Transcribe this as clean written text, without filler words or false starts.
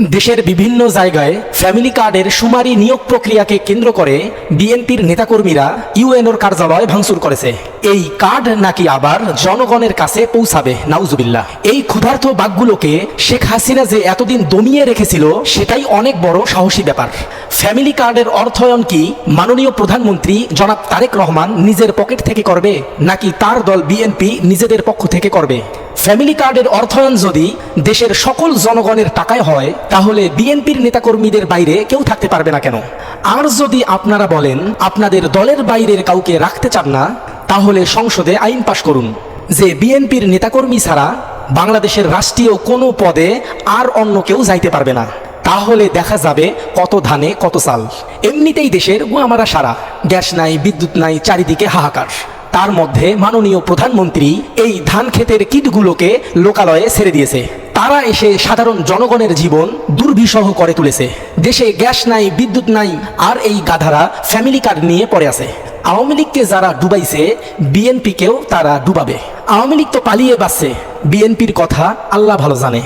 দেশের বিভিন্ন জায়গায় ফ্যামিলি কার্ডের শুমারি নিয়োগ প্রক্রিয়াকে কেন্দ্র করে বিএনপির নেতাকর্মীরা ইউএনওর কার্যালয় ভাঙচুর করেছে। এই কার্ড নাকি আবার জনগণের কাছে পৌঁছাবে, নাউজুবিল্লাহ। এই ক্ষুধার্ত বাঘগুলোকে শেখ হাসিনা যে এতদিন দমিয়ে রেখেছিল সেটাই অনেক বড় সাহসী ব্যাপার। ফ্যামিলি কার্ডের অর্থায়ন কি মাননীয় প্রধানমন্ত্রী জনাব তারেক রহমান নিজের পকেট থেকে করবে, নাকি তার দল বিএনপি নিজেদের পক্ষ থেকে করবে? ফ্যামিলি কার্ডের অর্থায়ন যদি দেশের সকল জনগণের টাকায় হয় তাহলে বিএনপির নেতাকর্মীদের বাইরে কেউ থাকতে পারবে না কেন? আর যদি আপনারা বলেন আপনাদের দলের বাইরের কাউকে রাখতে চান না, তাহলে সংসদে আইন পাশ করুন যে বিএনপির নেতাকর্মী ছাড়া বাংলাদেশের রাষ্ট্রীয় কোনো পদে আর অন্য কেউ যাইতে পারবে না। তাহলে দেখা যাবে কত ধানে কত চাল। এমনিতেই দেশের গোয়ামারা সারা, গ্যাস নাই, বিদ্যুৎ নাই, চারিদিকে হাহাকার। তার মধ্যে মাননীয় প্রধানমন্ত্রী এই ধান ক্ষেতের কীটগুলোকে লোকালয়ে ছেড়ে দিয়েছে। তারা এসে সাধারণ জনগণের জীবন দুর্বিষহ করে তুলেছে। দেশে গ্যাস নাই, বিদ্যুৎ নাই, আর এই গাধারা ফ্যামিলি কার্ড নিয়ে পড়ে আছে। আওয়ামী লীগকে যারা ডুবাইছে বিএনপিকেও তারা ডুবাবে। আওয়ামী লীগ তো পালিয়ে বাঁচছে, বিএনপির কথা আল্লাহ ভালো জানে।